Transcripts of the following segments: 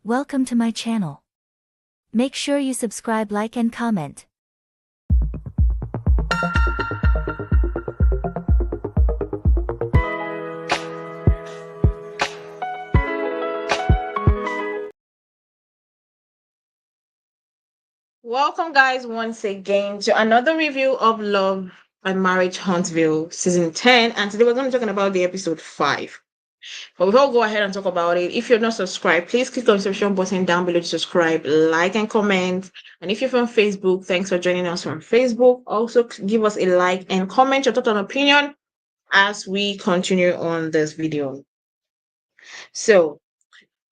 Welcome to my channel. Make sure you subscribe, like and comment. Welcome, guys, once again to another review of Love and Marriage Huntsville season 10. And today we're going to be talking about the episode 5. But before we go ahead and talk about it, if you're not subscribed, please click on the subscription button down below to subscribe, like, and comment. And if you're from Facebook, thanks for joining us from Facebook. Also, give us a like and comment your thoughts and opinion as we continue on this video. So,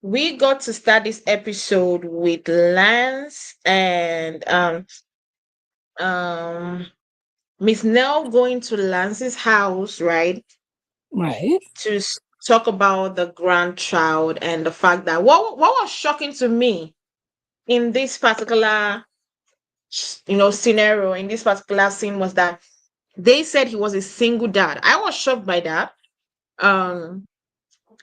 we got to start this episode with Lance and Miss Nell going to Lance's house, right? Right. To talk about the grandchild and the fact that what was shocking to me in this particular scenario, in this particular scene, was that they said he was a single dad. I was shocked by that.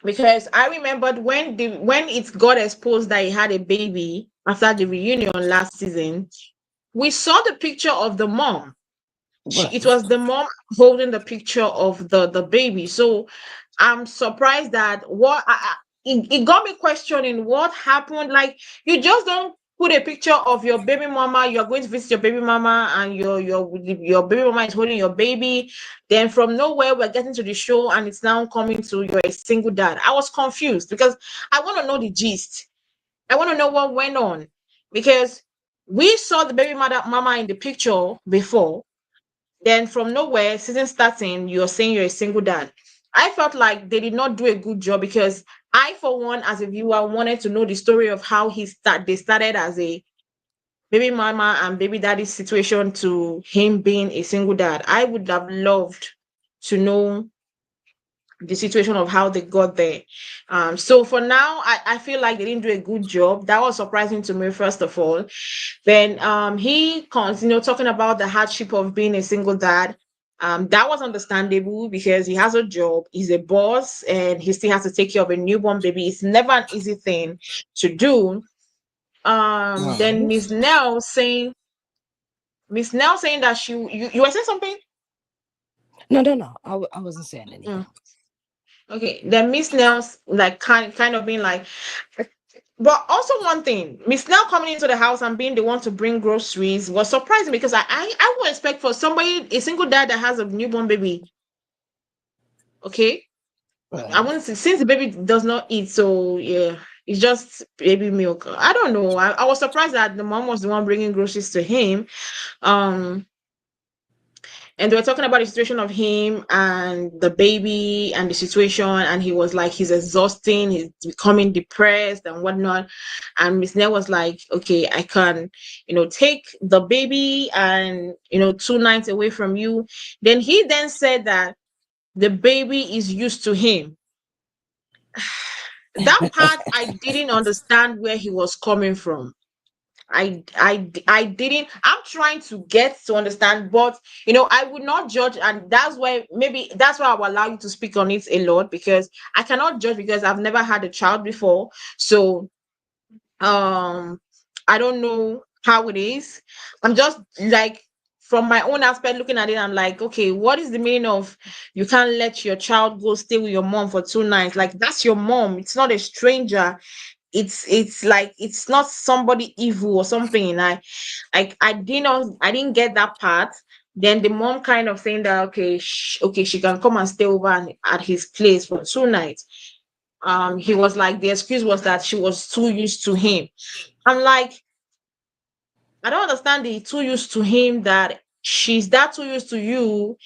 Because I remembered when it got exposed that he had a baby after the reunion last season, we saw the picture of the mom. It was the mom holding the picture of the baby. So I'm surprised that it got me questioning what happened. Like, you just don't put a picture of your baby mama. You're going to visit your baby mama, and your baby mama is holding your baby. Then from nowhere, we're getting to the show, and it's now coming to you're a single dad. I was confused because I want to know the gist. I want to know what went on, because we saw the baby mama in the picture before. Then from nowhere, season starting, you're saying you're a single dad. I felt like they did not do a good job, because I, for one, as a viewer, wanted to know the story of how they started as a baby mama and baby daddy situation to him being a single dad. I would have loved to know the situation of how they got there. So for now, I feel like they didn't do a good job. That was surprising to me, first of all. Then he continued talking about the hardship of being a single dad. That was understandable because he has a job, he's a boss, and he still has to take care of a newborn baby. It's never an easy thing to do. Then Miss Nell saying that you were saying something? No. I wasn't saying anything. Okay. Then Miss Nell's like kind of being like, but also one thing, Miss Nell coming into the house and being the one to bring groceries was surprising, because I would expect for somebody, a single dad that has a newborn baby. Okay. I wouldn't say, since the baby does not eat, so yeah, it's just baby milk. I don't know. I was surprised that the mom was the one bringing groceries to him. Um, and they were talking about the situation of him and the baby and the situation, and he was like, he's exhausting, he's becoming depressed and whatnot. And Miss Nell was like, okay, I can take the baby and 2 nights away from you. Then he then said that the baby is used to him. That part I didn't understand where he was coming from. I didn't. I'm trying to get to understand, but I would not judge, and that's why I will allow you to speak on it a lot, because I cannot judge because I've never had a child before. So I don't know how it is. I'm just like, from my own aspect looking at it, I'm like, okay, what is the meaning of you can't let your child go stay with your mom for 2 nights? Like, that's your mom. It's not a stranger. It's like, it's not somebody evil or something. And I didn't get that part. Then the mom kind of saying that, okay, she can come and stay over at his place for 2 nights. He was like, the excuse was that she was too used to him. I'm like, I don't understand the too used to him, that she's that too used to you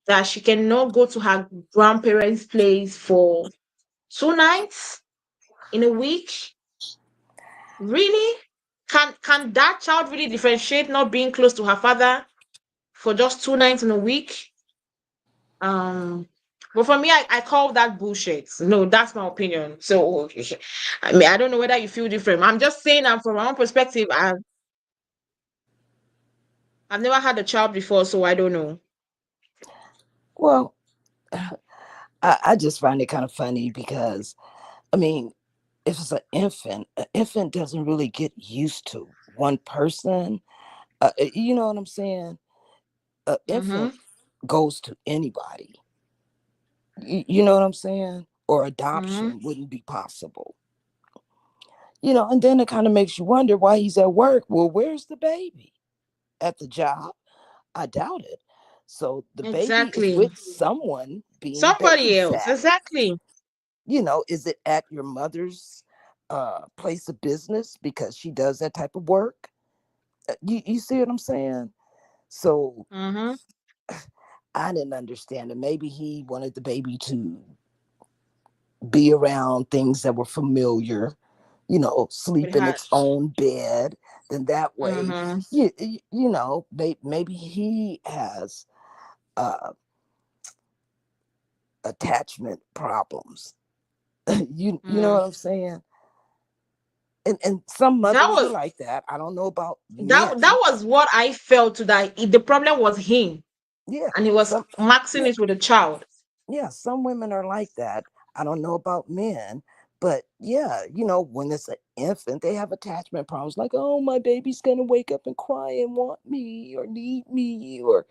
that she cannot go to her grandparents' place for 2 nights in a week. Really? Can that child really differentiate not being close to her father for just 2 nights in a week? But for me, I call that bullshit. No, that's my opinion. So I mean, I don't know whether you feel different. I'm just saying, I'm from my own perspective. I've never had a child before, so I don't know. Well, I just find it kind of funny because, I mean, if it's an infant doesn't really get used to one person. You know what I'm saying? An infant Mm-hmm. goes to anybody. You know what I'm saying? Or Mm-hmm. adoption wouldn't be possible. And then it kind of makes you wonder why he's at work. Well, where's the baby? At the job? I doubt it. So the baby is Exactly. with someone being Somebody else. babysat. Exactly. Is it at your mother's place of business because she does that type of work? You see what I'm saying? So Mm-hmm. I didn't understand it. Maybe he wanted the baby to be around things that were familiar, sleep in its Perhaps. own bed. Then that way, Mm-hmm. maybe he has uh, attachment problems. You know Mm. what I'm saying? And some That mothers are was like that. I don't know about that men. was what I felt that the problem was him, Yeah, and he was some maxing yeah, it with a child. some women are like that. I don't know about men, but yeah, when it's an infant, they have attachment problems like, oh, my baby's gonna wake up and cry and want me or need me, or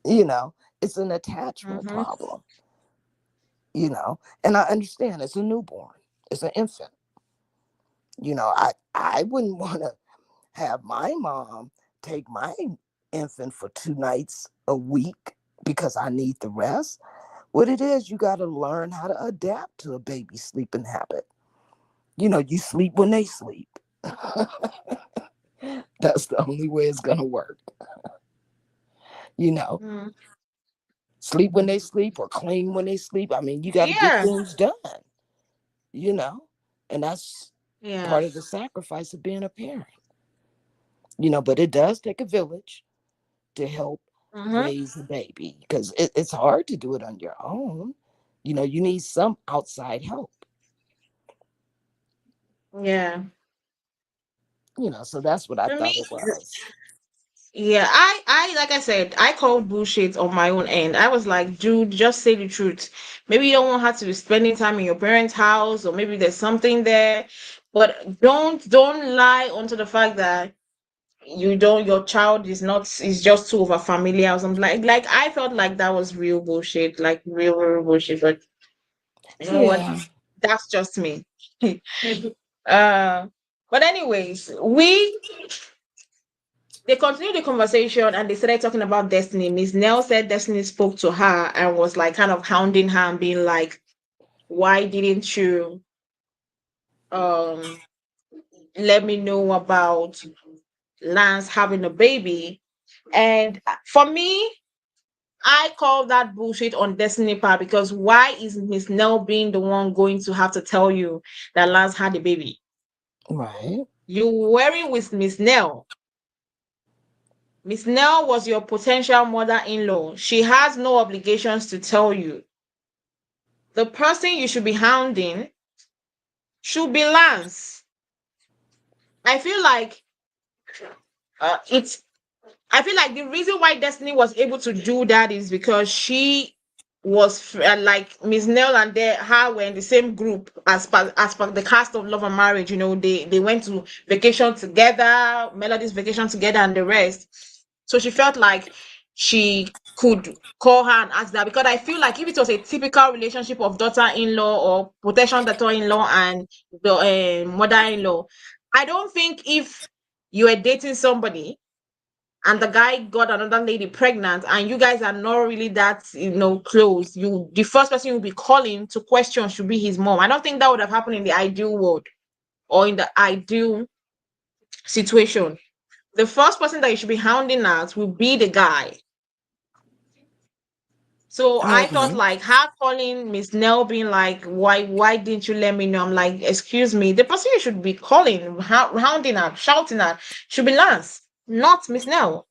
you know, it's an attachment Mm-hmm. problem, and I understand it's a newborn, it's an infant. I wouldn't want to have my mom take my infant for 2 nights a week because I need the rest. What it is, you got to learn how to adapt to a baby's sleeping habit. You sleep when they sleep. That's the only way it's going to work. You know, Mm. sleep when they sleep or clean when they sleep. I mean, you got to get Yeah. things done, you know, and that's Yeah. part of the sacrifice of being a parent, but it does take a village to help Mm-hmm. raise a baby because it's hard to do it on your own. You need some outside help, Yeah. so that's what I For me, thought it was. yeah, I like I said, I called bullshit on my own end. I was like, dude, just say the truth. Maybe you don't have to be spending time in your parents' house, or maybe there's something there, but don't lie onto the fact that your child is just too over familiar or something. Like I felt like that was real bullshit, like real bullshit. But you know what? Yeah. That's just me. uh, but anyways, we they continued the conversation and they started talking about Destiny. Miss Nell said Destiny spoke to her and was like kind of hounding her and being like, why didn't you um let me know about Lance having a baby? And for me, I call that bullshit on Destiny part because why is Miss Nell being the one going to have to tell you that Lance had a baby? Right. You wearing with Miss Nell. Miss Nell was your potential mother-in-law. She has no obligations to tell you. The person you should be hounding should be Lance. I feel like it's I feel like the reason why Destiny was able to do that is because she was like Miss Nell and her were in the same group as per the cast of Love and Marriage. They went to vacation together, Melody's vacation together, and the rest. So she felt like she could call her and ask that because I feel like if it was a typical relationship of daughter-in-law or potential daughter-in-law and the mother-in-law, I don't think if you were dating somebody and the guy got another lady pregnant and you guys are not really that close, the first person you'll be calling to question should be his mom. I don't think that would have happened in the ideal world or in the ideal situation. The first person that you should be hounding at will be the guy. So I I thought agree. like her calling Miss Nell being like, why didn't you let me know? I'm like, excuse me, the person you should be calling, hounding at, shouting at should be Lance, not Miss Nell.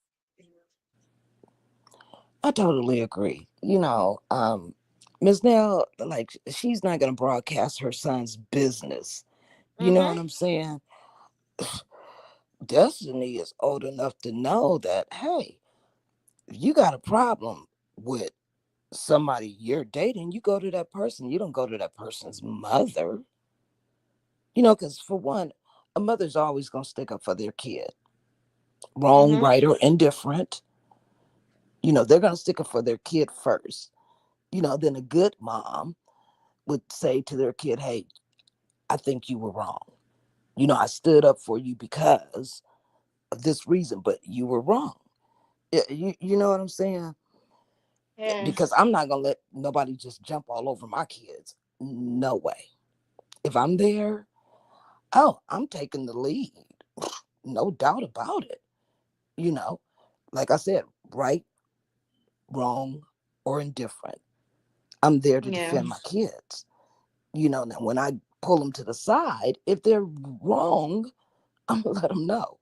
I totally agree. Ms. Nell, like, she's not going to broadcast her son's business. You know Mm-hmm. what I'm saying? Destiny is old enough to know that, hey, if you got a problem with somebody you're dating, you go to that person. You don't go to that person's mother. Because for one, a mother's always going to stick up for their kid, wrong, Mm-hmm. right, or indifferent. They're going to stick up for their kid first. Then a good mom would say to their kid, hey, I think you were wrong. I stood up for you because of this reason, but you were wrong. You know what I'm saying? Because Yes. I'm not going to let nobody just jump all over my kids. No way. If I'm there, oh, I'm taking the lead. No doubt about it. You know, like I said, right, wrong, or indifferent. I'm there to Yeah. defend my kids. Now when I pull them to the side, if they're wrong, I'm gonna let them know.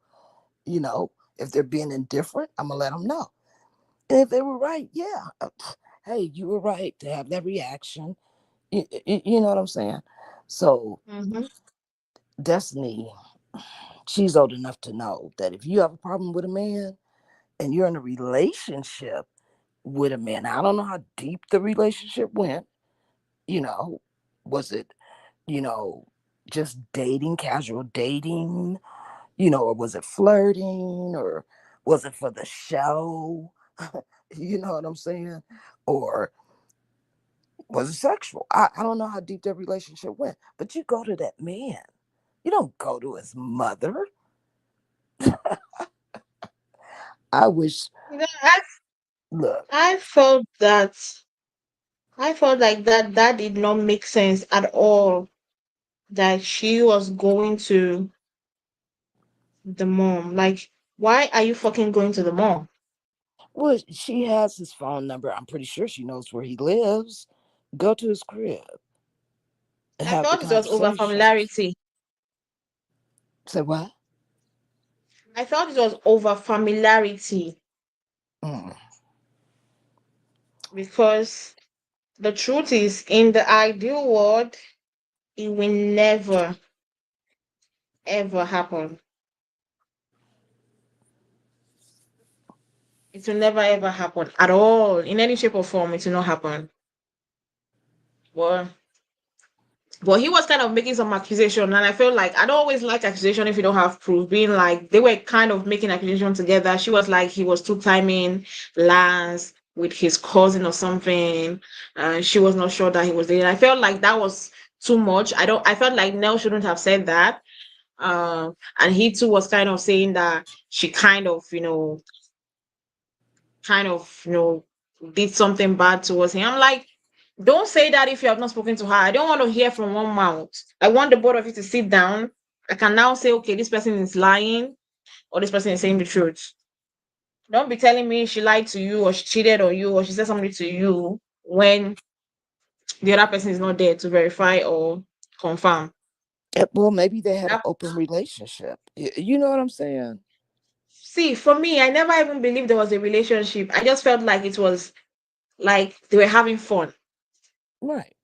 You know, if they're being indifferent, I'm gonna let them know. And if they were right, yeah, hey, you were right to have that reaction. You know what I'm saying? So Mm-hmm. Destiny, she's old enough to know that if you have a problem with a man and you're in a relationship with a man, I don't know how deep the relationship went. You know, was it, you know, just dating, casual dating, or was it flirting, or was it for the show? You know what I'm saying? Or was it sexual? I don't know how deep their relationship went, but you go to that man. You don't go to his mother. I wish, You know, I look, I felt that I felt like that did not make sense at all. That she was going to the mom. Like, why are you fucking going to the mom? well, she has his phone number. I'm pretty sure she knows where he lives. Go to his crib and I have the thought it was over conversation. familiarity. Say what? I thought it was over familiarity Mm. because the truth is, in the ideal world, it will never ever happen. It will never ever happen at all in any shape or form. It will not happen. Well, but he was kind of making some accusation, and I felt like I don't always like accusation if you don't have proof. Being like they were kind of making accusation together. She was like he was two timing Lance with his cousin or something. She was not sure that he was there. I felt like that was too much. I don't. I felt like Nell shouldn't have said that. And he too was kind of saying that she kind of did something bad towards him. I'm like, don't say that if you have not spoken to her. I don't want to hear from one mouth. I want the both of you to sit down. I can now say, okay, this person is lying or this person is saying the truth. Don't be telling me she lied to you or she cheated on you or she said something to you when the other person is not there to verify or confirm. Well, maybe they had an That, open relationship. You know what I'm saying? see, for me, I never even believed there was a relationship. I just felt like it was like they were having fun. Right.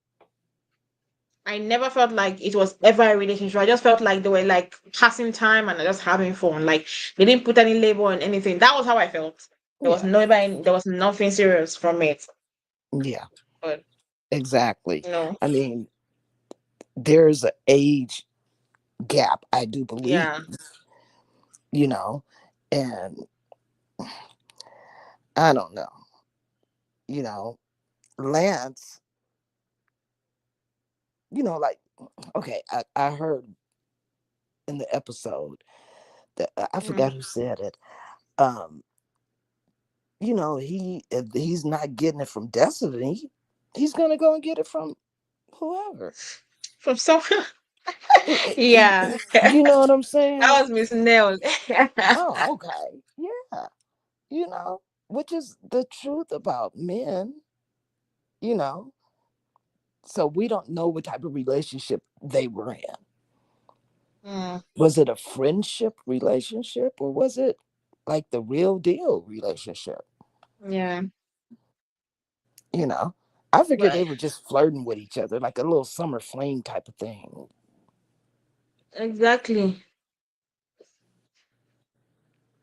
I never felt like it was ever a relationship. I just felt like they were like passing time and just having fun. Like they didn't put any label on anything. That was how I felt. Yeah. There was nothing serious from it. Yeah. But Exactly. no, I mean, there's an age gap, I do believe, yeah. you know, and I don't know, you know, Lance, like, okay, I heard in the episode that I Mm. forgot who said it. Um, if he's not getting it from Destiny, he's gonna go and get it from whoever. From some Eh, yeah. You know what I'm That saying? was Miss Nell. Oh, okay. Yeah. Which is the truth about men, you know. So we don't know what type of relationship they were in. Mm, Was it a friendship relationship or was it like the real deal relationship? yeah. You know, I figured they But were just flirting with each other, like a little summer fling type of thing. exactly.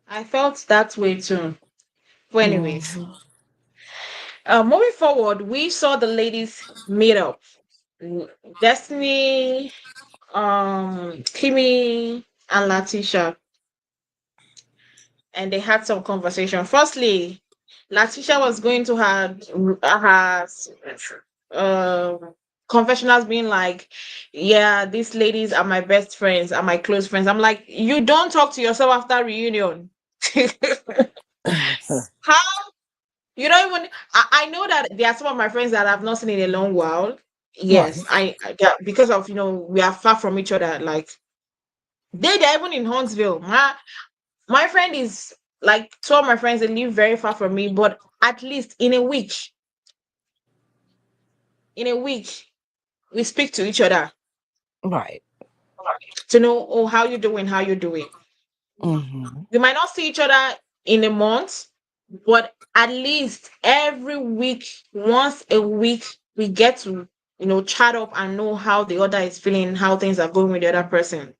I felt that way too. Well, anyways, Mhm. moving forward, we saw the ladies meet up. Destiny Kimmy and Laticia, and they had some conversation. Firstly, Laticia was going to her confessionals being like, yeah, these ladies are my best friends, are my close friends. I'm like, you don't talk to yourself after reunion. How you don't even I know that there are some of my friends that I've not seen in a long while. Right. Yes, yeah, because of we are far from each other. Like they're even in Huntsville. My friend is like two of my friends, they live very far from me, but at least in a week, we speak to each other Right. to know, oh, how you doing, how you doing. Mm-hmm. We might not see each other in a month, but at least every week, once a week, we get to, chat up and know how the other is feeling, how things are going with the other person.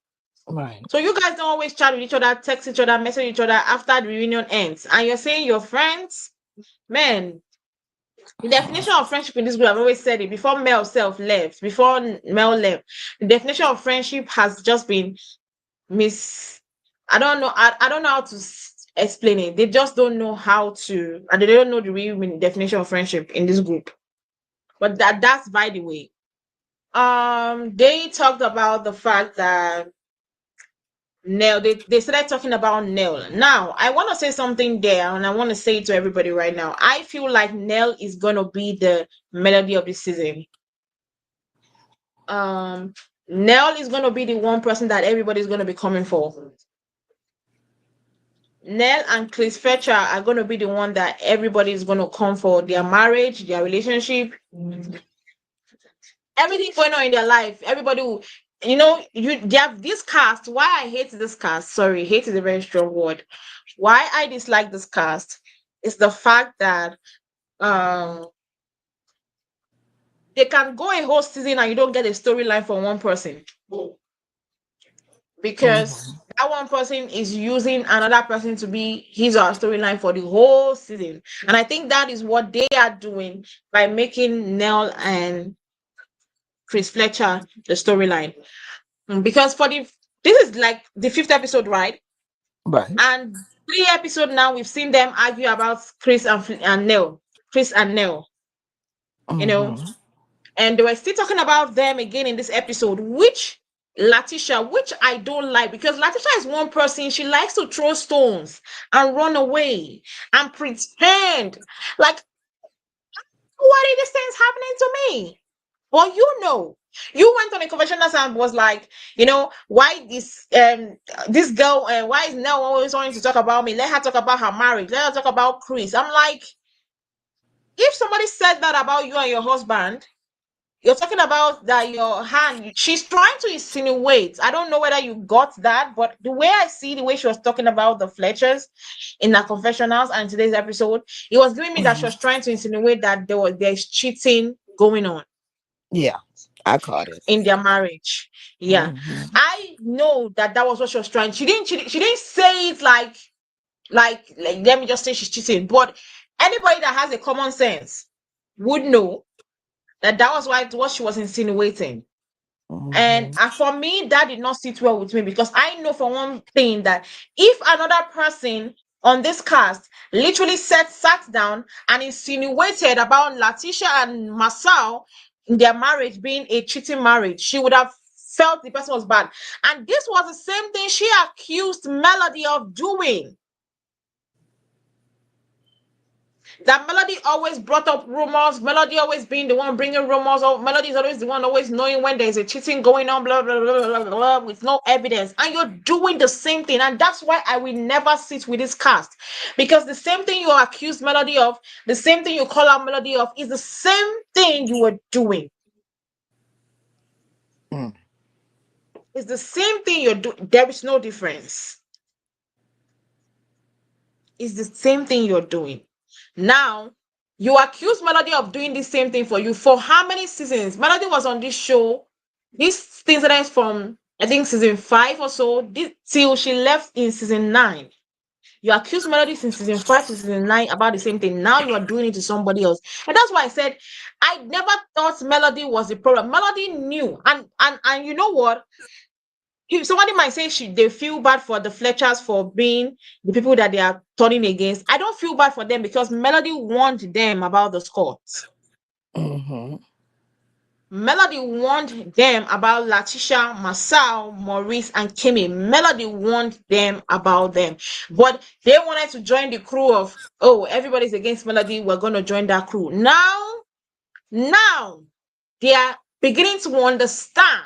Right. So you guys don't always chat with each other, text each other, message each other after the reunion ends. And you're saying your friends, man, the definition of friendship in this group, I've always said it before before Mel left, the definition of friendship has just been miss. I don't know. I don't know how to explain it. They just don't know how to, and they don't know the real definition of friendship in this group. But that's by the way. They talked about the fact that Nell, they started talking about Nell. Now, I want to say something there, and I want to say it to everybody right now. I feel like Nell is gonna be the melody of the season. Um, Nell is gonna be the one person that everybody's gonna be coming for. Nell and Chris Fetcher are going to be the one that everybody is going to come for their marriage, their relationship, everything going on in their life. Everybody will, they have this cast. Why I hate this cast, sorry, hate is a very strong word. Why I dislike this cast is the fact that um they can go a whole season and you don't get a storyline from one person. Because Mm-hmm. that one person is using another person to be his or her storyline for the whole season. And I think that is what they are doing by making Nell and Chris Fletcher the storyline. Because this is like the fifth episode, right? Right. And 3 episodes now, we've seen them argue about and Nell. Chris and Nell, you know. Mm-hmm. And they were still talking about them again in this episode, which Laticia, which I don't like, because Laticia is one person, she likes to throw stones and run away and pretend like, what are these things happening to me? Well, you went on a conversation and was like, why this girl, why is Nell always wanting to talk about me? Let her talk about her marriage. Let her talk about Chris. I'm like, if somebody said that about you and your husband, you're talking about that your hand, she's trying to insinuate. I don't know whether you got that, but the way I see the way she was talking about the Fletchers in her confessionals and today's episode, it was giving me that she Mm-hmm. was trying to insinuate that there's cheating going on Yeah, I caught it. in their marriage. Yeah. Mm-hmm. I know that was what she was trying. She didn't say it like let me just say she's cheating, but anybody that has a common sense would know that was what she was insinuating. And Mm-hmm. for me, that did not sit well with me, because I know for one thing that if another person on this cast literally sat down and insinuated about Laticia and Masao in their marriage being a cheating marriage, she would have felt the person was bad. And this was the same thing she accused Melody of doing. That Melody always brought up rumors, Melody always being the one bringing rumors, or Melody is always the one always knowing when there's a cheating going on, blah, blah, blah, blah, blah, blah, with no evidence. And you're doing the same thing. And that's why I will never sit with this cast. Because the same thing you accuse Melody of, the same thing you call out Melody of, is the same thing you were doing. Mm. It's the same thing you're doing. There is no difference. It's the same thing you're doing. Now, you accuse Melody of doing the same thing for you for how many seasons? Melody was on this show. This thing started from, I think, season 5 or so, till she left in season 9. You accused Melody since season 5 to season 9 about the same thing. Now you are doing it to somebody else. And that's why I said I never thought Melody was the problem. Melody knew. And you know what? Somebody might say they feel bad for the Fletchers for being the people that they are turning against. I don't feel bad for them because Melody warned them about the Scotts. Mm-hmm. Melody warned them about Laticia, Marcel, Maurice, and Kimmy. Melody warned them about them. But they wanted to join the crew of, oh, everybody's against Melody. We're going to join that crew. Now, they are beginning to understand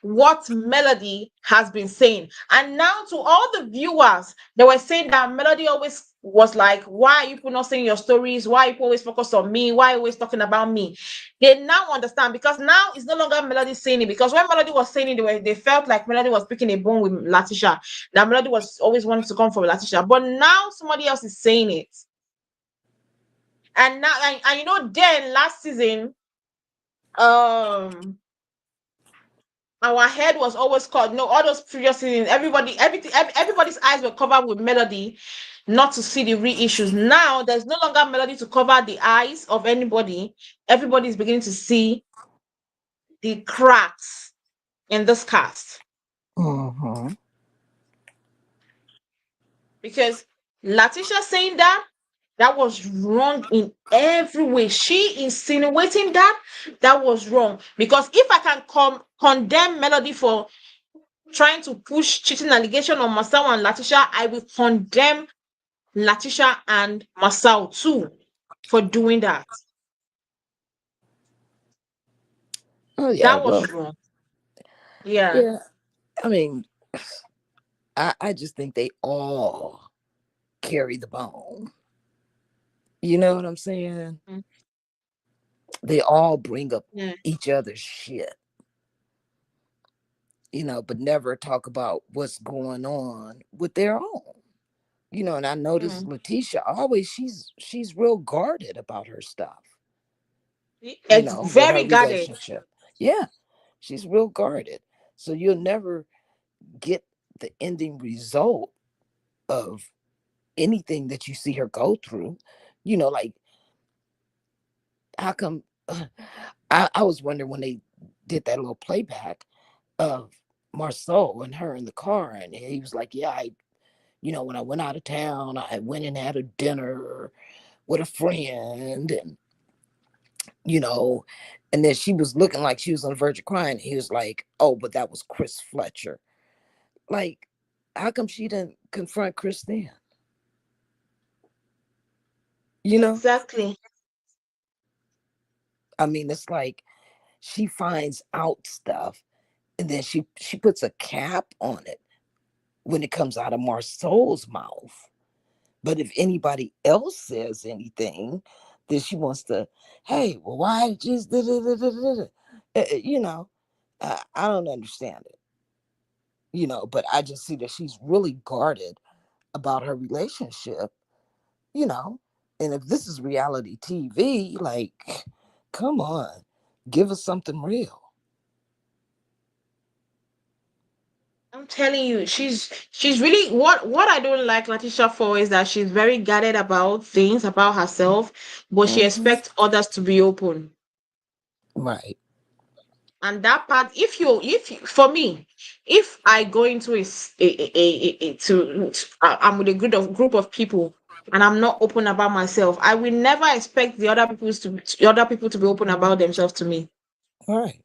what Melody has been saying. And now to all the viewers, they were saying that Melody always was like, why are you not saying your stories? Why are you always focused on me? Why are you always talking about me? They now understand because now it's no longer Melody saying it. Because when Melody was saying it, they felt like Melody was picking a bone with Laticia. That Melody was always wanting to come from Laticia. But now somebody else is saying it. And now, and you know, then last season, our head was always caught. No, all those previous seasons, everybody's eyes were covered with Melody, not to see the real issues. Now there's no longer Melody to cover the eyes of anybody. Everybody is beginning to see the cracks in this cast. Mm-hmm. Because Laticia saying that was wrong in every way. She insinuating that was wrong. Because if I can condemn Melody for trying to push cheating allegation on Marcel and Laticia, I will condemn Laticia and Marcel too for doing that. Oh yeah, That well, was wrong. Yeah. yeah. I mean, I just think they all carry the bone. You know what I'm saying? Mm. They all bring up Yeah. each other's shit, but never talk about what's going on with their own. And I noticed Mm. Laticia always she's real guarded about her stuff, It's with her very guarded. relationship. Yeah, she's real guarded. So you'll never get the ending result of anything that you see her go through. Like how come I was wondering when they did that little playback of Marceau and her in the car, and he was like, yeah, when I went out of town, I went and had a dinner with a friend, and you know, and then she was looking like she was on the verge of crying. He was like, oh, but that was Chris Fletcher. Like, how come she didn't confront Chris then? You know? Exactly. I mean, it's like she finds out stuff and then she puts a cap on it when it comes out of Marceau's mouth. But if anybody else says anything, then she wants to, hey, well, why did you I don't understand it, but I just see that she's really guarded about her relationship, you know. And if this is reality TV, like, come on, give us something real. I'm telling you, she's really what I don't like Laticia for is that she's very guarded about things about herself, but she Mm-hmm. expects others to be open. Right. And that part, for me, if I go into I'm with a group of people and I'm not open about myself, I will never expect the other people to be open about themselves to me. Right.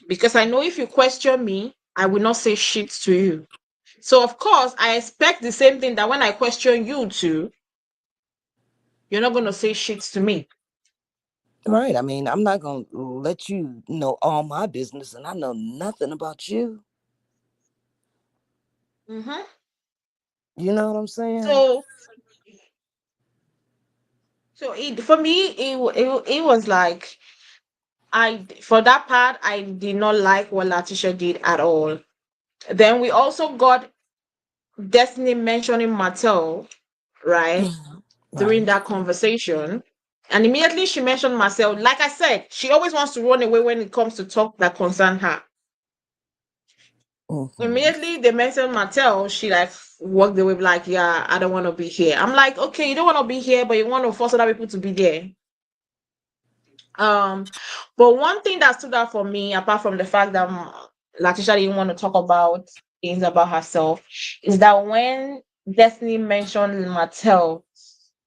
Because I know if you question me, I will not say shit to you. So of course, I expect the same thing that when I question you too, you're not going to say shit to me. Right. I mean, I'm not gonna let you know all my business and I know nothing about you. Mm-hmm. You know what I'm saying? So, for me, it was like for that part, I did not like what Laticia did at all. Then we also got Destiny mentioning Martell, right, Mhm. during Right. that conversation. And immediately she mentioned Marcel. Like I said, she always wants to run away when it comes to talk that concern her. Mm-hmm. Immediately they mentioned Martell, she like walked away like, yeah, I don't want to be here. I'm like, okay, you don't want to be here, but you want to force other people to be there. Um, but one thing that stood out for me, apart from the fact that Laticia didn't want to talk about things about herself, is that when Destiny mentioned Martell,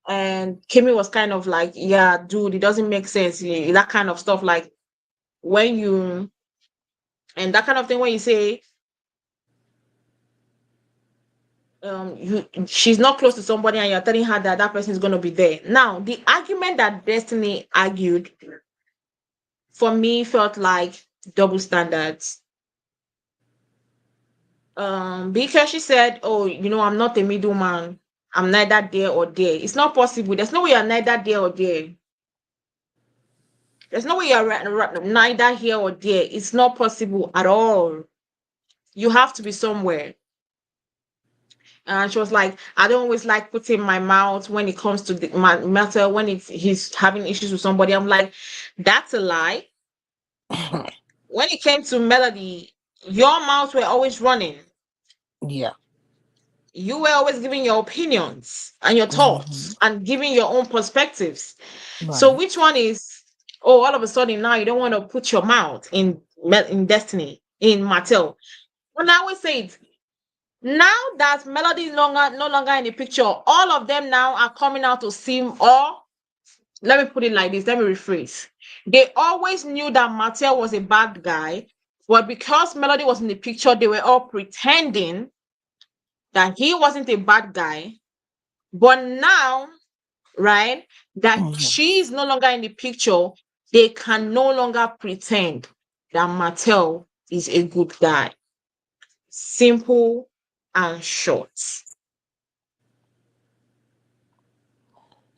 and Kimmy was kind of like, yeah, dude, it doesn't make sense. That kind of stuff, like when you and that kind of thing when you say you she's not close to somebody and you're telling her that that person is going to be there. Now, the argument that Destiny argued for me felt like double standards. Because she said, oh, I'm not a middleman. I'm neither there or there. It's not possible. There's no way you're neither there or there. There's no way you're neither here or there. It's not possible at all. You have to be somewhere. And she was like, I don't always like putting my mouth when it comes to my matter when he's having issues with somebody. I'm like, that's a lie. When it came to Melody, your mouths were always running. Yeah. You were always giving your opinions and your Mm-hmm. thoughts and giving your own perspectives. So Right. which one is, oh, all of a sudden now you don't want to put your mouth in Destiny, in Martell? When I always say it, now that Melody is no longer in the picture, all of them now are coming out to seem, or let me put it like this, let me rephrase. They always knew that Martell was a bad guy, but because Melody was in the picture, they were all pretending that he wasn't a bad guy. But now, right, that Mm-hmm. she is no longer in the picture, they can no longer pretend that Martell is a good guy. Simple and short.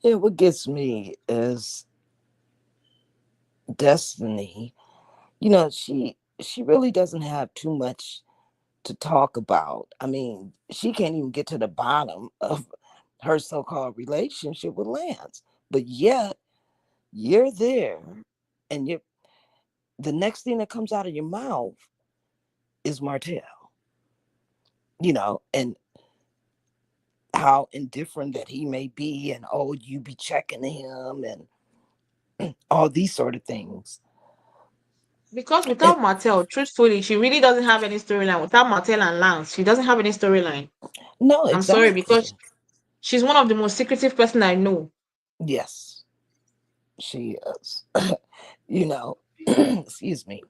Yeah, what gets me is Destiny. She really doesn't have too much to talk about. I mean, she can't even get to the bottom of her so-called relationship with Lance. But yet you're there, and the next thing that comes out of your mouth is Martell. And how indifferent that he may be, and oh, you be checking him, and all these sort of things. Because And without Martell, truthfully, she really doesn't have any storyline. Without Martell and Lance, she doesn't have any storyline. no, I'm sorry, because exactly. she's one of the most secretive person I know. Yes, she is. you know, excuse me.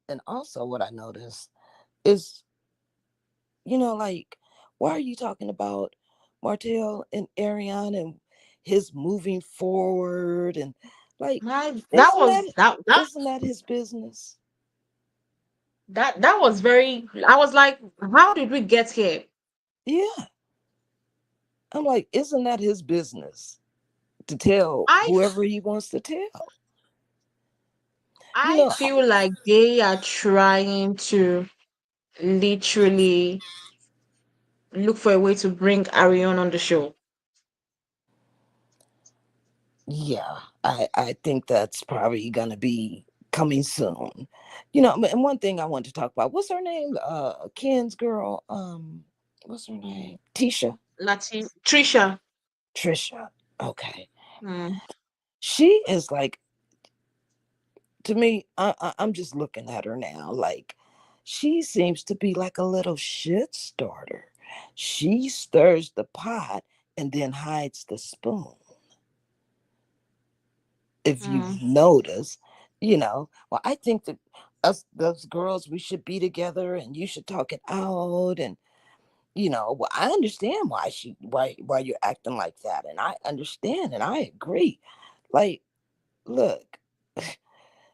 And also, what I noticed is, like, why are you talking about Martell and Ariane and his moving forward, and like, That isn't was that that that isn't that his business? that was very. I was like, how did we get here? Yeah, I'm like, isn't that his business to tell I whoever he wants to tell? You I know, feel like they are trying to literally look for a way to bring Arion on the show. yeah, I think that's probably gonna be coming soon. And one thing I want to talk about, what's her name? Ken's girl. What's her name? Tisha. Trisha. Trisha. Okay. Hmm. She is like, to me, I'm just looking at her now. Like, she seems to be like a little shit starter. She stirs the pot and then hides the spoon. If Hmm. you've noticed, well, I think that us, those girls, we should be together and you should talk it out. And, well, I understand why you're acting like that. And I understand and I agree. Like, look,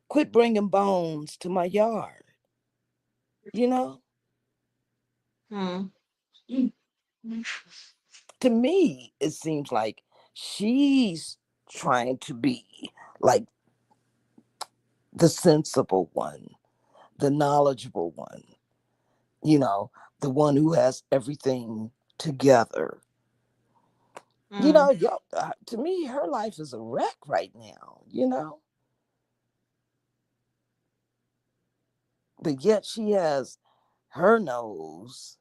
quit bringing bones to my yard. You know, Hmm. to me, it seems like she's trying to be like the sensible one, the knowledgeable one, you know, the one who has everything together. Hmm. To me, her life is a wreck right now. but yet she has her nose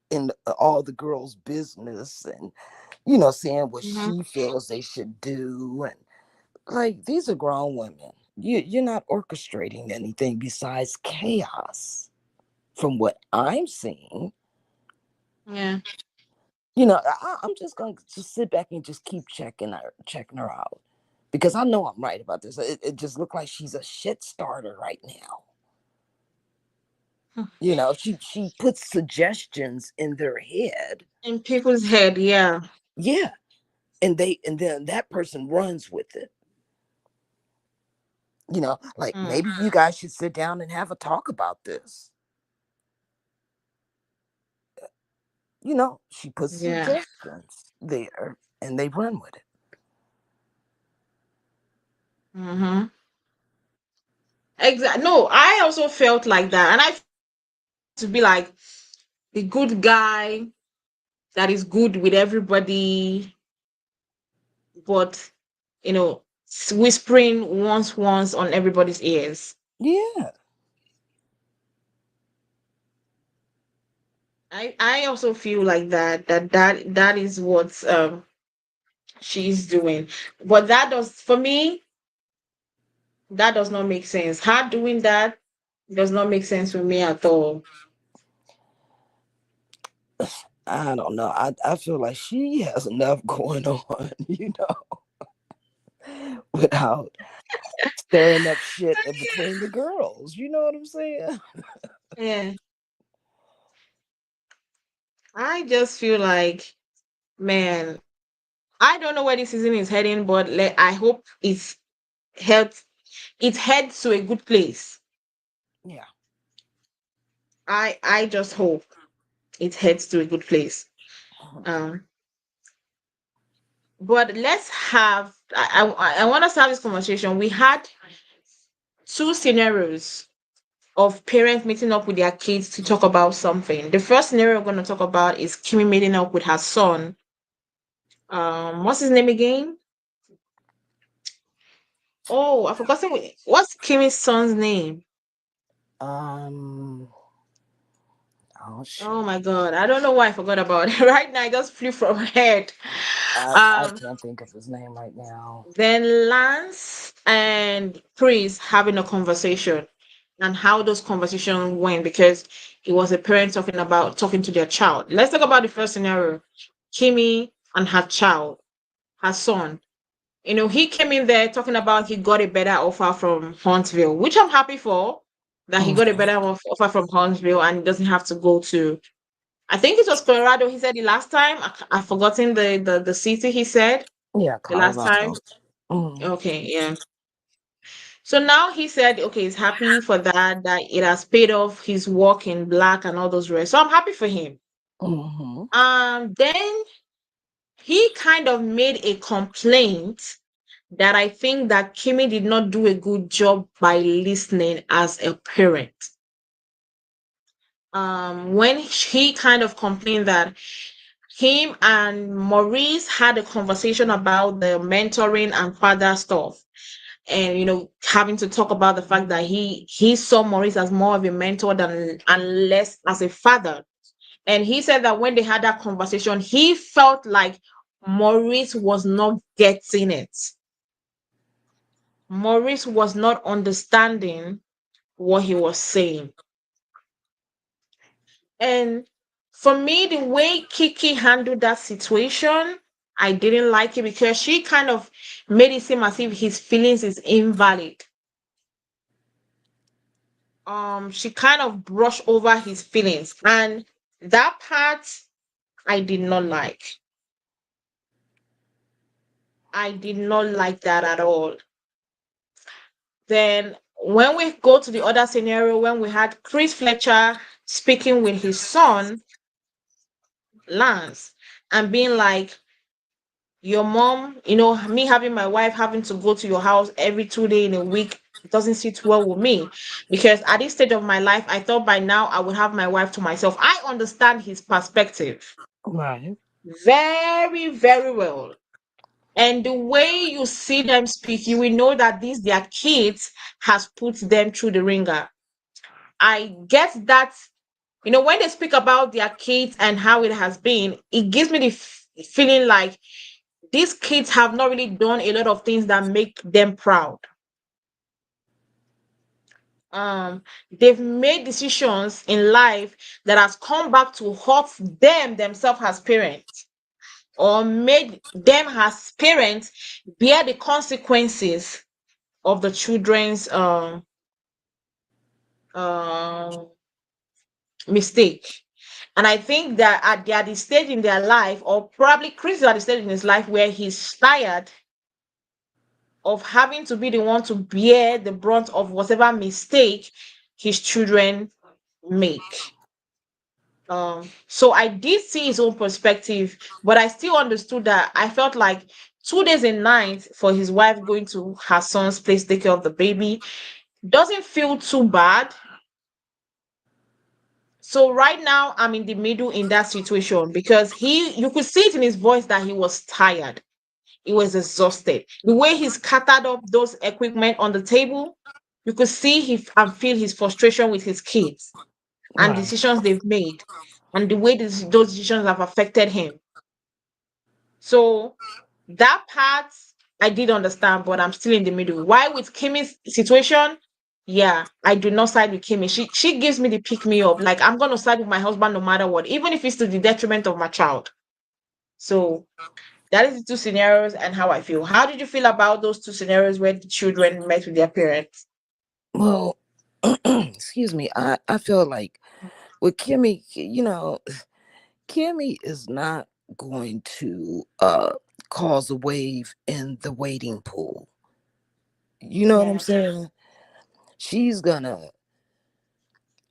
in all the girls' business, and saying what Mhm. she feels they should do. And like, these are grown women. You're not orchestrating anything besides chaos from what I'm seeing. Yeah. I'm just gonna just sit back and just keep checking her out, because I know I'm right about this. It just looked like she's a shit starter right now. She puts suggestions in their head. In people's head, yeah. Yeah, and then that person runs with it. Like, Mm. maybe you guys should sit down and have a talk about this. She puts Yeah. suggestions there, and they run with it. Mm-hmm. Exactly. No, I also felt like that, and I to be like the good guy that is good with everybody, but whispering once on everybody's ears. Yeah. I also feel like that is what she's doing, but that does for me that does not make sense. Her doing that does not make sense for me at all. I don't know. I feel like she has enough going on, without stirring up shit in between the girls. You know what I'm saying? Yeah, I just feel like, man, I don't know where this season is heading, but I hope heads it heads to a good place. Yeah. I just hope it heads to a good place. Um, but let's have I want us to have this conversation. We had two scenarios of parents meeting up with their kids to talk about something. The first scenario we're going to talk about is Kimmy meeting up with her son. What's his name again? Oh, I forgot. What's Kimmy's son's name? Um. Oh Oh shit. my god, I don't know why I forgot about it. Right now, I just flew from my head. I Um, can't think of his name right now. then Lance and Chris having a conversation and how those conversations went because it was a parent talking to their child. Let's talk about the first scenario. Kimmy and her child, her son. He came in there talking about he got a better offer from Huntsville, which I'm happy for, that he got a Mhm. better offer from Huntsville and he doesn't have to go to, I think it was Colorado. He said the last time. I've forgotten the city he said Yeah, the last time. Colorado. Mhm. Okay, yeah. So now he said, okay, he's happy for that it has paid off his work in black and all those rest. So I'm happy for him. Mhm. Then he kind of made a complaint that I think that Kimmy did not do a good job by listening as a parent. When he kind of complained that him and Maurice had a conversation about the mentoring and father stuff, and having to talk about the fact that he saw Maurice as more of a mentor than and less as a father. And he said that when they had that conversation, he felt like Maurice was not getting it. Maurice was not understanding what he was saying. And for me, the way Kiki handled that situation, I didn't like it because she kind of made it seem as if his feelings is invalid. She kind of brushed over his feelings, and that part I did not like. I did not like that at all. Then when we go to the other scenario, when we had Chris Fletcher speaking with his son Lance and being like, your mom, me having my wife having to go to your house every 2 days in a week, it doesn't sit well with me because at this stage of my life, I thought by now I would have my wife to myself. I understand his perspective Right. very, very well. And the way you see them speak, you will know that these their kids has put them through the ringer. I get that, when they speak about their kids and how it has been, it gives me the feeling like these kids have not really done a lot of things that make them proud. They've made decisions in life that has come back to hurt them themselves as parents, or made them as parents bear the consequences of the children's uh, mistake. And I think that they are at the stage in their life, or probably Chris is at the stage in his life where he's tired of having to be the one to bear the brunt of whatever mistake his children make. So I did see his own perspective, but I still understood that. I felt like 2 days and nights for his wife going to her son's place to take care of the baby doesn't feel too bad. So right now I'm in the middle in that situation, because you could see it in his voice that he was tired. He was exhausted. The way he scattered up those equipment on the table, you could see and feel his frustration with his kids and Right. decisions they've made, and the way those decisions have affected him. So that part I did understand, but I'm still in the middle. Why with Kimmy's situation? Yeah, I do not side with Kimmy. She gives me the pick me up. Like, I'm gonna side with my husband no matter what, even if it's to the detriment of my child. So that is the two scenarios and how I feel. How did you feel about those two scenarios where the children met with their parents? Well, excuse me. I feel like with Kimmy, Kimmy is not going to cause a wave in the waiting pool. You know what I'm Yeah. saying? She's gonna,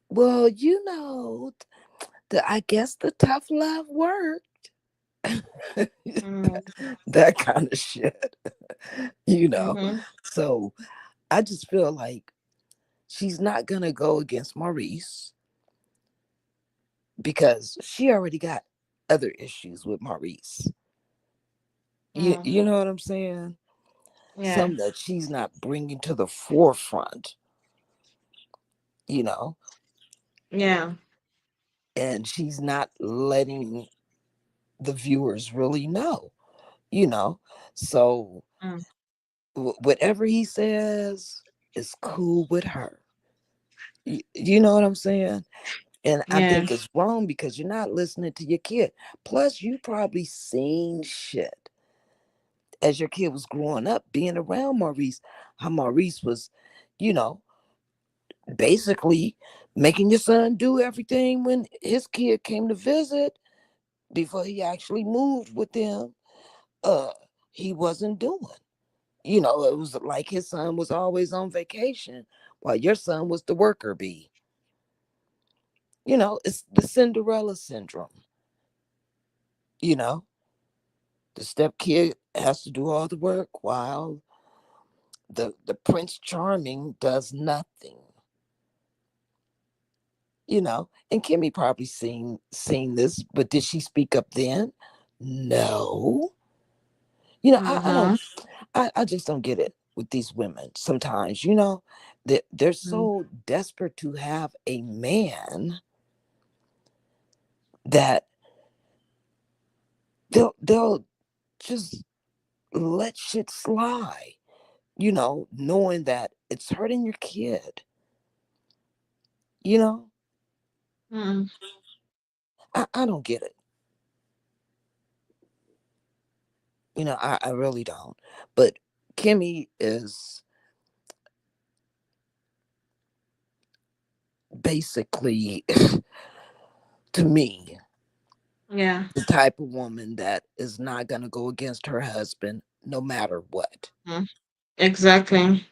well, I guess the tough love worked. Mm, That kind of shit, you know. mm-hmm. So I just feel like she's not gonna go against Maurice because she already got other issues with Maurice. Mm, You know what I'm saying? yeah. Some that she's not bringing to the forefront, you know, Yeah. and she's not letting the viewers really know, you know. So Mm, whatever he says is cool with her. You know what I'm saying? And I yeah. think it's wrong because you're not listening to your kid. Plus, you probably seen shit as your kid was growing up, being around Maurice, how Maurice was, you know, basically making your son do everything when his kid came to visit before he actually moved with them. Uh, he wasn't doing. It was like his son was always on vacation while your son was the worker bee. It's the Cinderella syndrome. You know, the step kid has to do all the work while the Prince Charming does nothing. And Kimmy probably seen this, but did she speak up then? No. I don't. Mm-hmm. I just don't get it with these women. Sometimes, they're Mm, so desperate to have a man that they'll just let shit slide. Knowing that it's hurting your kid. You know, mm, I don't get it. I really don't. But Kimmy is basically, to me, yeah. the type of woman that is not going to go against her husband no matter what. Mm, exactly.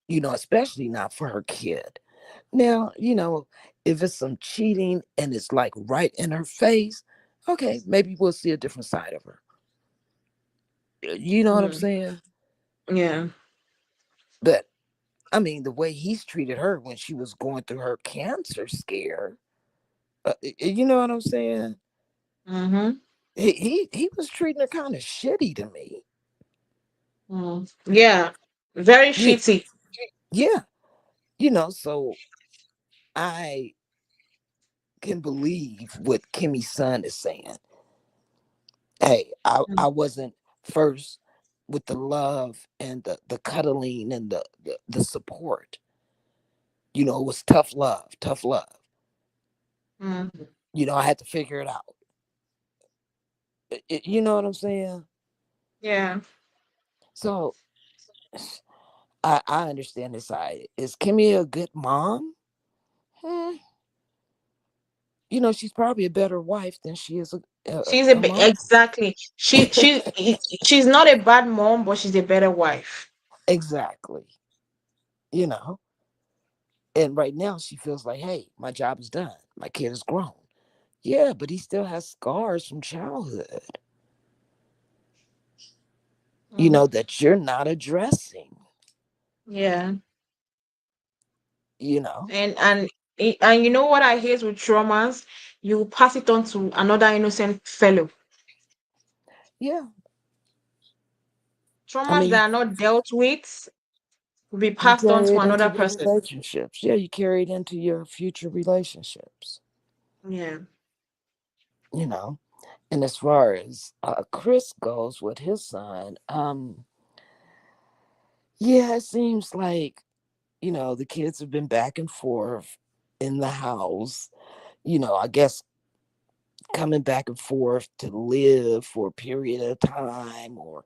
Especially not for her kid. Now, if it's some cheating and it's like right in her face, okay, maybe we'll see a different side of her. You know what I'm Mm, saying? yeah. But I mean, the way he's treated her when she was going through her cancer scare, you know what I'm saying? Mm-hmm. He was treating her kind of shitty to me. Yeah. Very Yeah, shitty. yeah. So I can believe what Kimmy's son is saying. Hey, I wasn't first with the love and the cuddling and the support. It was tough love, tough love. Mm. I had to figure it out. You know what I'm saying? Yeah. So I understand this side. Is Kimmy a good mom? Hmm. She's probably a better wife than she is She's a mom. exactly. She's not a bad mom, but she's a better wife. Exactly. You know. And right now she feels like, hey, my job is done. My kid is grown. Yeah, but he still has scars from childhood, Mm. that you're not addressing, Yeah. you know? And you know what I hate with traumas? You pass it on to another innocent fellow. Yeah. I Traumas mean, that are not dealt with will be you passed on carry to it into another your person. relationships. Yeah, you carry it into your future relationships, Yeah. you know? And as far as Chris goes with his son, yeah, it seems like, the kids have been back and forth in the house, I guess coming back and forth to live for a period of time or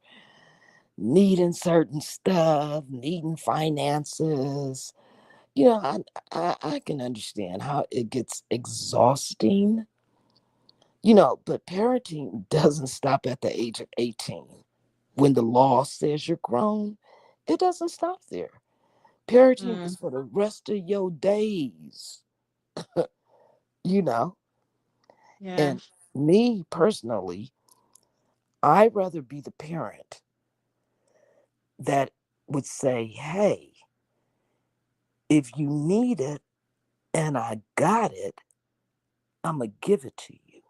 needing certain stuff, needing finances. I can understand how it gets exhausting, but parenting doesn't stop at the age of 18. When the law says you're grown, it doesn't stop there. Parenting is Mm. for the rest of your days, you know? Yeah. And me personally, I'd rather be the parent that would say, hey, if you need it and I got it, I'm going to give it to you.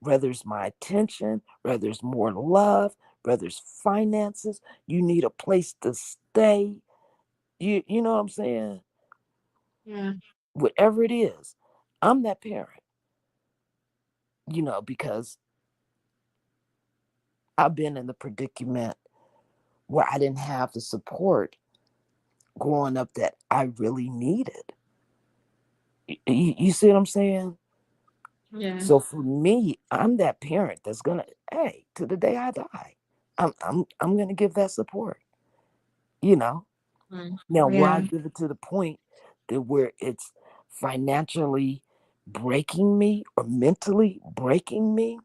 Whether it's my attention, whether it's more love, whether it's finances, you need a place to stay. You know what I'm saying? Yeah. Whatever it is, I'm that parent, because I've been in the predicament where I didn't have the support growing up that I really needed. You see what I'm saying? Yeah. So for me, I'm that parent that's gonna, hey, to the day I die, I'm gonna give that support. You know. Mm. Now, will I Yeah. give it to the point that where it's financially breaking me or mentally breaking me?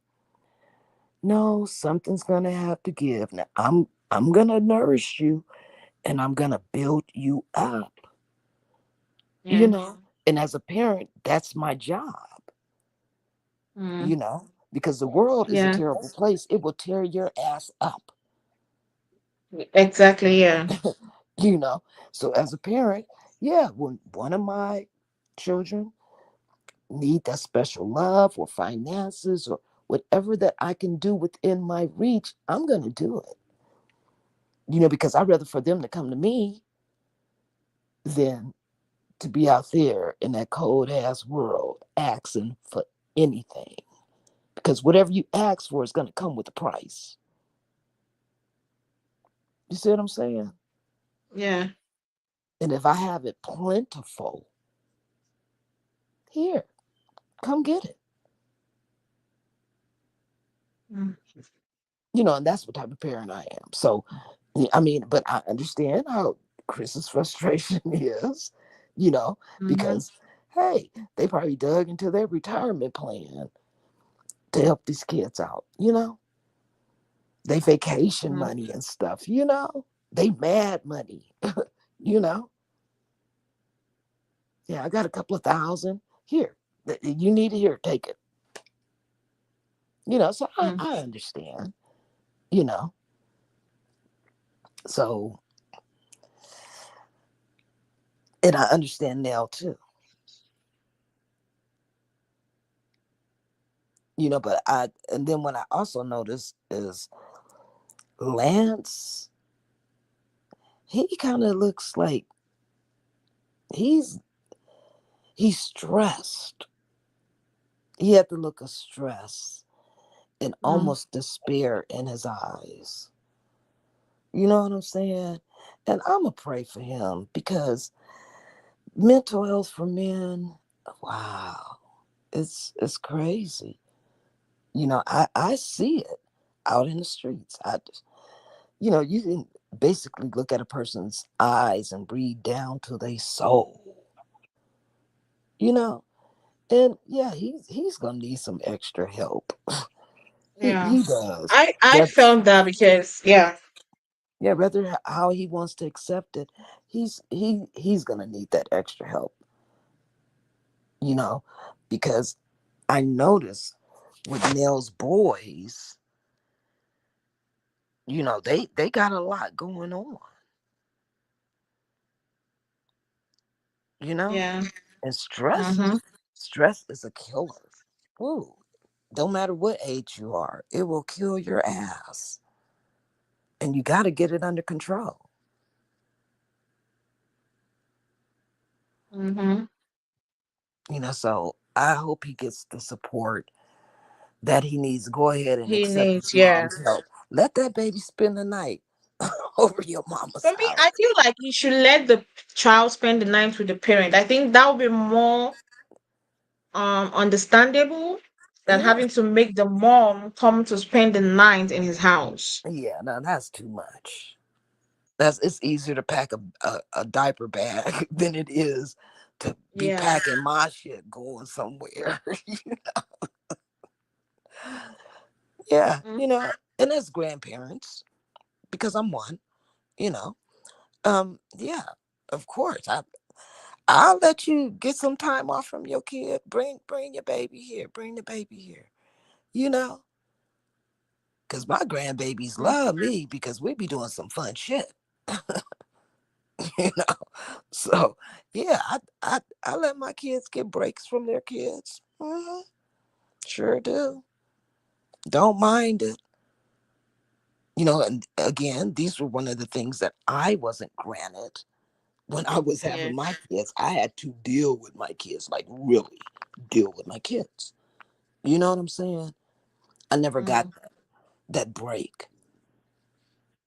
No, something's gonna have to give. Now, I'm gonna nourish you and I'm gonna build you up. You Yeah. know. And as a parent, that's my job. Mm. Because the world is a Yeah. terrible place. It will tear your ass up. Exactly. Yeah. you know. So as a parent, yeah, when one of my children need that special love or finances or whatever that I can do within my reach, I'm going to do it. Because I'd rather for them to come to me than to be out there in that cold ass world asking for anything. Because whatever you ask for is going to come with a price. You see what I'm saying? Yeah. And if I have it plentiful, here, come get it. Mm. And that's what type of parent I am. So, I mean, but I understand how Chris's frustration is, you know, Mm-hmm. because, hey, they probably dug into their retirement plan to help these kids out, they vacation Mm. money and stuff, they mad money, you know. Yeah, I got a couple of thousand here. You need it here, take it. So Mm. I understand, you know. So, and I understand Nell too, but and then what I also noticed is Lance, he kind of looks like he's he's stressed. He had the look of stress and Mm. almost despair in his eyes. You know what I'm saying? And I'm going to pray for him because mental health for men, wow, it's crazy. I see it out in the streets. You can basically look at a person's eyes and read down to their soul. You know, and yeah, he's gonna need some extra help. he Yeah. he does. I But felt that because yeah. yeah, whether how he wants to accept it, he's gonna need that extra help. You know, because I notice with Nell's boys, they got a lot going on. You know, Yeah. and stress is a killer. Ooh, don't matter what age you are, it will kill your ass, and you got to get it under control. Mm-hmm. So I hope he gets the support that he needs. Go ahead and He accept his needs, yeah. mom's help. Let that baby spend the night over your mama's For me, house. I feel like you should let the child spend the night with the parent. I think that would be more understandable than Yeah, having to make the mom come to spend the night in his house. yeah. No, that's too much. It's easier to pack a diaper bag than it is to be Yeah. packing my shit going somewhere. Yeah, Mm. and as grandparents, because I'm one, you know, yeah, of course, I'll let you get some time off from your kid. Bring your baby here. Bring the baby here. You know, because my grandbabies Mm. love me because we be doing some fun shit. you know, so yeah, I let my kids get breaks from their kids. Sure do. Don't mind it. And again, these were one of the things that I wasn't granted when I was Yeah. having my kids. I had to deal with my kids, like really deal with my kids. You know what I'm saying? I never got Mm. that break.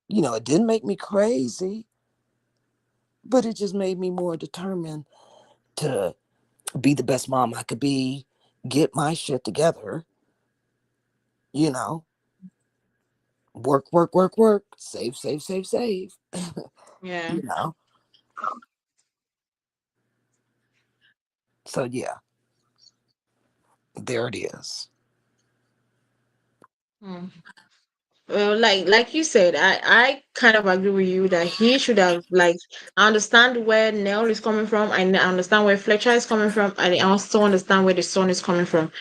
It didn't make me crazy, but it just made me more determined to be the best mom I could be, get my shit together, you know, work, work, work, work, save, save, save, save, Yeah. you know. So yeah, there it is. Mm. Well, like you said, I kind of agree with you that he should have like I understand where Nell is coming from. I understand where Fletcher is coming from. I also understand where the son is coming from.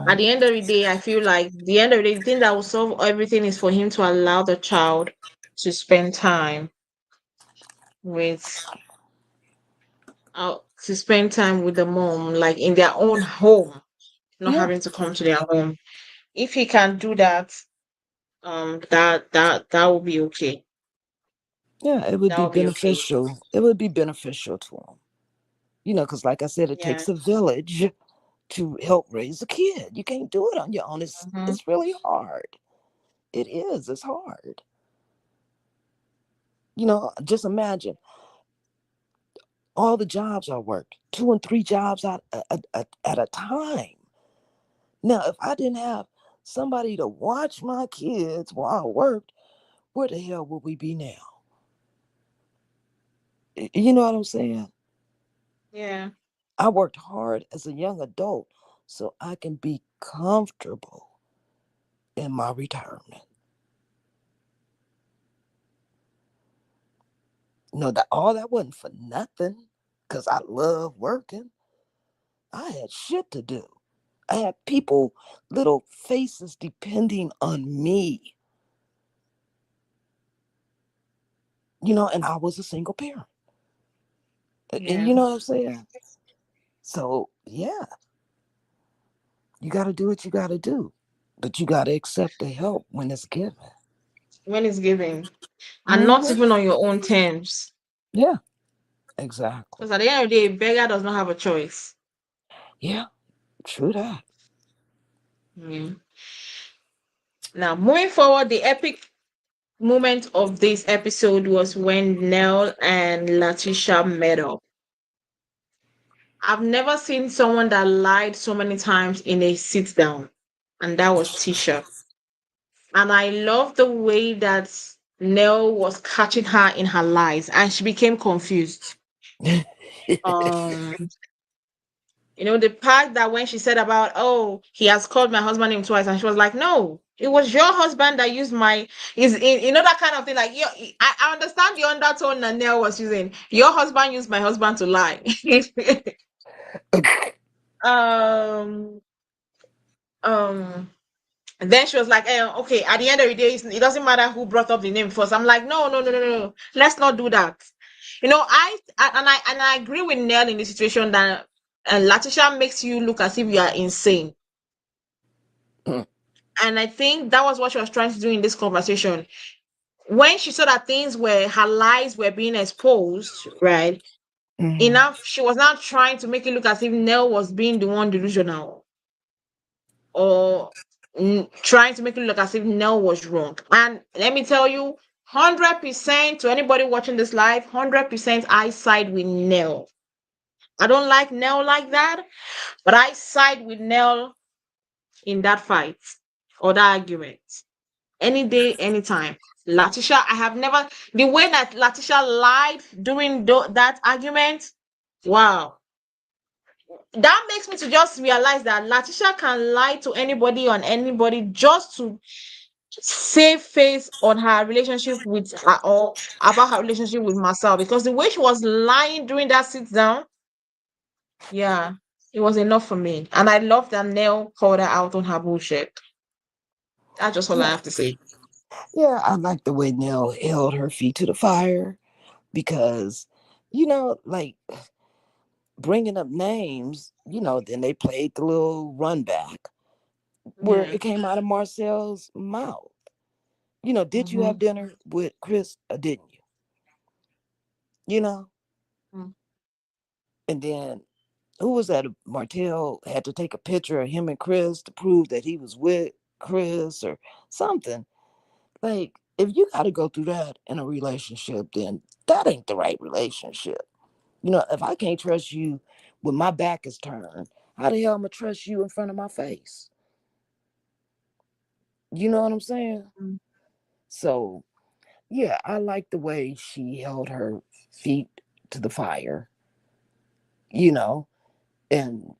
At Right. the end of the day, I feel like the end of the day, the thing that will solve everything is for him to allow the child to spend time with the mom, like in their own home, not Yeah. having to come to their home. If he can do that, that will be okay. Yeah, it would That be will be okay. beneficial. It would be beneficial to them. Because like I said, it Yeah. takes a village to help raise a kid. You can't do it on your own. It's Mm-hmm. it's really hard. It is. It's hard. Just imagine all the jobs I worked, 2 and 3 jobs at a time. Now, if I didn't have somebody to watch my kids while I worked, where the hell would we be now? You know what I'm saying? Yeah. I worked hard as a young adult so I can be comfortable in my retirement. That all that wasn't for nothing because I love working. I had shit to do. I had people, little faces depending on me, and I was a single parent. And Yeah. you know what I'm saying? So, yeah, you got to do what you got to do, but you got to accept the help when it's given. when it's given, and not Mm-hmm. even on your own terms. Yeah, exactly. Because at the end of the day, a beggar does not have a choice. Yeah, true that. Mm. Now, moving forward, the epic moment of this episode was when Nell and Laticia met up. I've never seen someone that lied so many times in a sit down, and that was Tisha. And I love the way that Nell was catching her in her lies, and she became confused. Um, the part that when she said about, oh, he has called my husband name twice, and she was like, no, it was your husband that used my is in that kind of thing. Like, I understand the undertone that Nell was using. Your husband used my husband to lie. um, um. And then she was like, okay, at the end of the day, it doesn't matter who brought up the name first. I'm like, no, no, no, no, no. Let's not do that. I agree with Nell in the situation that Laticia makes you look as if you are insane. And I think that was what she was trying to do in this conversation. When she saw that her lies were being exposed, right? Mhm. Enough, she was not trying to make it look as if Nell was being the one delusional, or trying to make it look as if Nell was wrong. And let me tell you, 100% to anybody watching this live, 100% I side with Nell. I don't like Nell like that, but I side with Nell in that fight or that argument. Any day, anytime. Laticia, I have never, the way that Laticia lied during that argument, wow. That makes me to just realize that Laticia can lie to anybody on anybody just to save face on her relationship with her, or about her relationship with Marcel, because the way she was lying during that sit down, yeah, it was enough for me. And I love that Nell called her out on her bullshit. That's just all I Yeah, have to say. yeah, I like the way Nell held her feet to the fire because, like bringing up names, then they played the little run back where Yeah. it came out of Marcel's mouth. Did you Mm-hmm. have dinner with Chris or didn't you? You know? And then who was that? Martell had to take a picture of him and Chris to prove that he was with Chris or something. Like, if you got to go through that in a relationship, then that ain't the right relationship. If I can't trust you when my back is turned, how the hell am I trust you in front of my face? You know what I'm saying? Mm-hmm. So, yeah, I like the way she held her feet to the fire, you know, and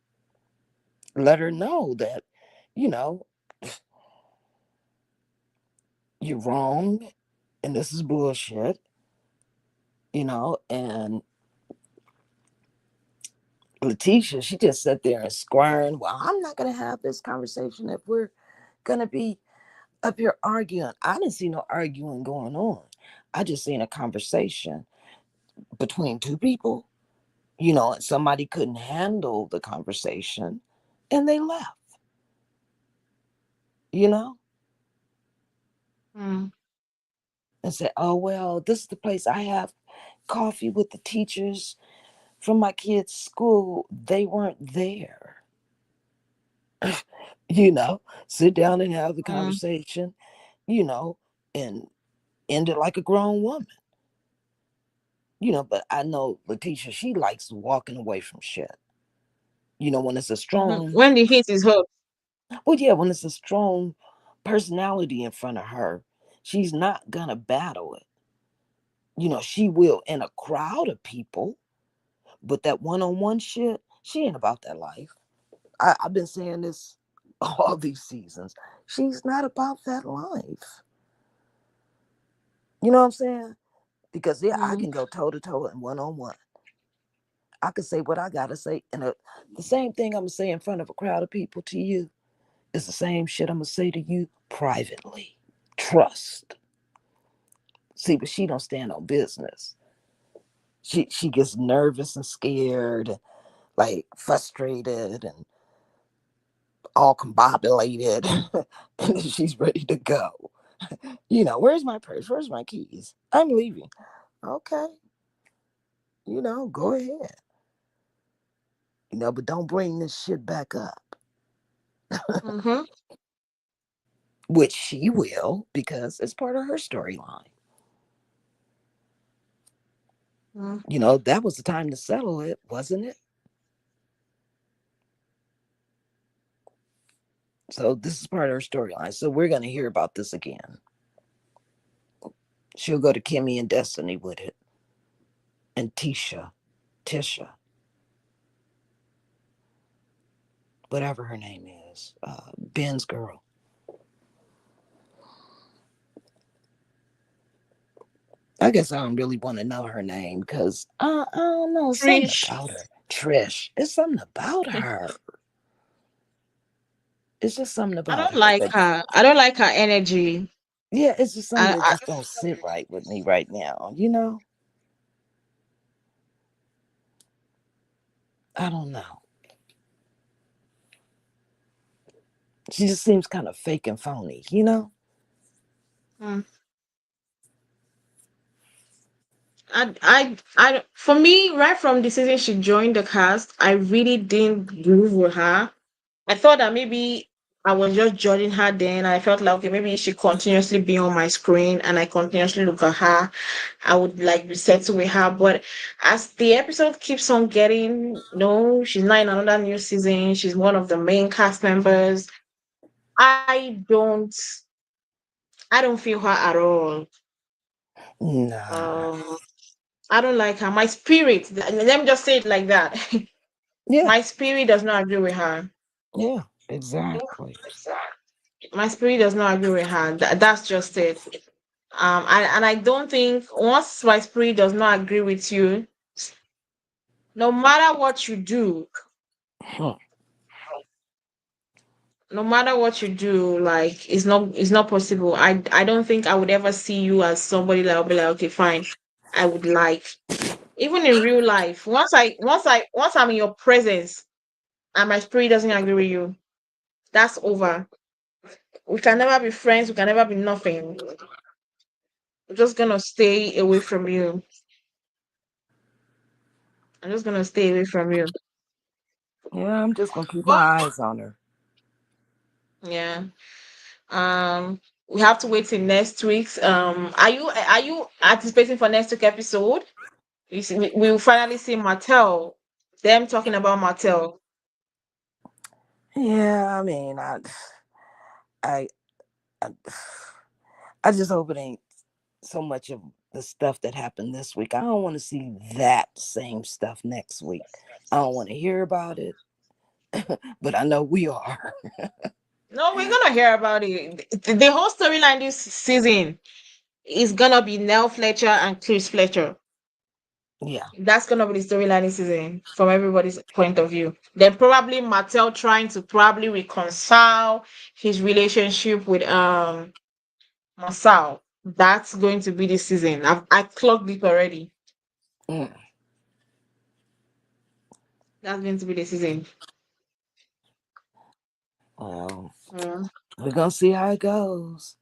let her know that, you know, you're wrong and this is bullshit, and Laticia, she just sat there and squirmed. Well, I'm not going to have this conversation if we're going to be up here arguing. I didn't see no arguing going on. I just seen a conversation between two people, and somebody couldn't handle the conversation and they left, you know, Mm-hmm. and said, oh, well, this is the place I have coffee with the teachers from my kids' school. They weren't there. Sit down and have the conversation, you know, and end it like a grown woman. But I know Laticia, she likes walking away from shit. When it's a strong, When the heat is hot. well, yeah, when it's a strong personality in front of her, she's not gonna battle it. She will in a crowd of people, but that one-on-one shit, she ain't about that life. I've been saying this all these seasons. She's not about that life. You know what I'm saying? Because yeah, I Mm-hmm. can go toe to toe and one-on-one. I can say what I gotta say, and the same thing I'm gonna say in front of a crowd of people to you is the same shit I'm gonna say to you privately. Trust. See, but she don't stand on business. She gets nervous and scared, and like frustrated and all combobulated, and then she's ready to go. Where's my purse? Where's my keys? I'm leaving. Okay, go ahead. But don't bring this shit back up. Mm-hmm. Which she will, because it's part of her storyline. Mm. That was the time to settle it, wasn't it? So this is part of her storyline. So we're going to hear about this again. She'll go to Kimmy and Destiny with it. And Tisha, whatever her name is, Ben's girl. I guess I don't really want to know her name because I don't know, something Trish. about her. Trish. It's something about her. It's just something I about don't her like that, her. I don't like her energy. yeah, it's just something that I just don't sit right with me right now. I don't know. She just seems kind of fake and phony. mm, for me, right from the season she joined the cast, I really didn't groove with her. I thought that maybe I was just judging her then. I felt like, okay, maybe she continuously be on my screen and I continuously look at her. I would like be settled with her. But as the episode keeps on getting, no, she's not in another new season. She's one of the main cast members. I don't feel her at all. Nah. Um, I don't like her. My spirit, let me just say it like that. Yeah. My spirit does not agree with her. Yeah. Exactly. My spirit does not agree with her. That's just it. And I don't think once my spirit does not agree with you, no matter what you do, Huh. no matter what you do, like it's not possible. I don't think I would ever see you as somebody that will be like, okay, fine. I would like even in real life. Once I'm in your presence and my spirit doesn't agree with you, that's over. We can never be friends. We can never be nothing. I'm just gonna stay away from you. I'm just gonna stay away from you. Yeah, I'm just gonna keep But my eyes on her. yeah. We have to wait till next week's. Are you anticipating for next week episode? You see, we will finally see Martell. Them talking about Martell. Yeah, I mean, I, I, I just hope it ain't so much of the stuff that happened this week. I don't want to see that same stuff next week. I don't want to hear about it, but I know we are. No, we're gonna hear about it. The whole storyline this season is gonna be Nell Fletcher and Chris Fletcher. Yeah. That's gonna be the storyline this season from everybody's point of view. Then probably Martell trying to probably reconcile his relationship with Masao. That's going to be the season. I clocked it already. Mm. That's going to be the season. Well, Mm, we're gonna see how it goes.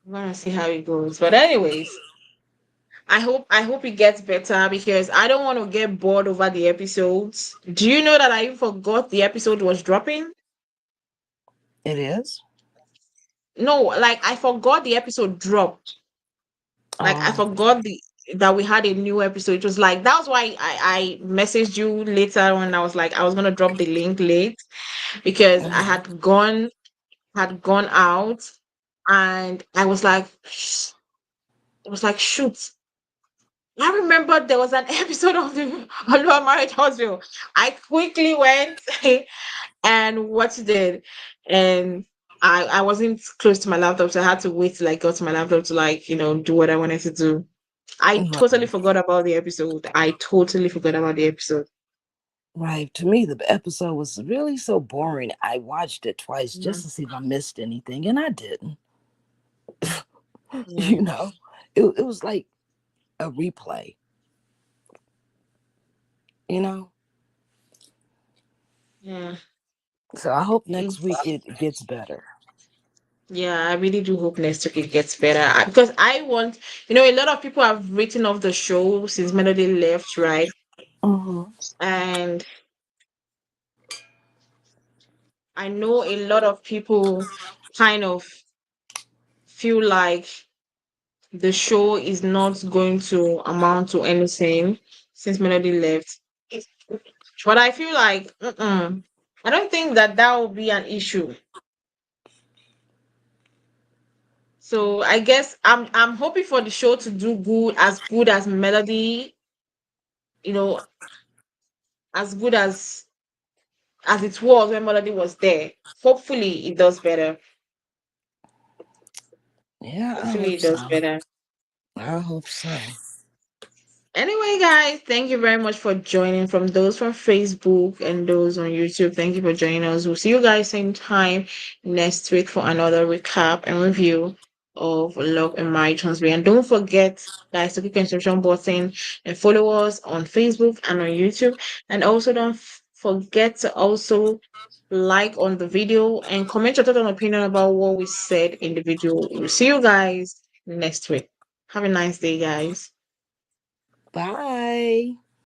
I'm gonna see how it goes. But anyways, I hope it gets better because I don't want to get bored over the episodes. Do you know that I even forgot the episode was dropping? It is. No, like I forgot the episode dropped. Like I Oh. forgot the that we had a new episode. It was like that was why I messaged you later when I was like I was gonna drop the link late because I Mhm. had gone out and I was like it was like shoot. I remember there was an episode of the Oluwa Marriage Huntsville. I quickly went and watched it and I wasn't close to my laptop, so I had to wait till I got to my laptop to do what I wanted to do. I totally Right. forgot about the episode. I totally forgot about the episode. Right. To me, the episode was really so boring. I watched it twice Yeah. just to see if I missed anything, and I didn't. Yeah. you know, it was like a replay. You know, Yeah. so I hope next week It's it gets better. Yeah, I really do hope next week it gets better. Because I want, a lot of people have written off the show since Melody left, right? Mm-hmm. And I know a lot of people kind of feel like the show is not going to amount to anything since Melody left. But I feel like, I don't think that will be an issue. So I guess I'm hoping for the show to do good as Melody, you know, as good as it was when Melody was there. Hopefully it does better. Yeah, I Hopefully hope it does so. better. I hope so. Anyway, guys, thank you very much for joining from those from Facebook and those on YouTube. Thank you for joining us. We'll see you guys same time next week for another recap and review of Love and Marriage Huntsville. And don't forget, guys, to click the subscription button and follow us on Facebook and on YouTube. And also don't forget to also like on the video and comment your thoughts and opinion about what we said in the video. We'll see you guys next week. Have a nice day, guys. Bye.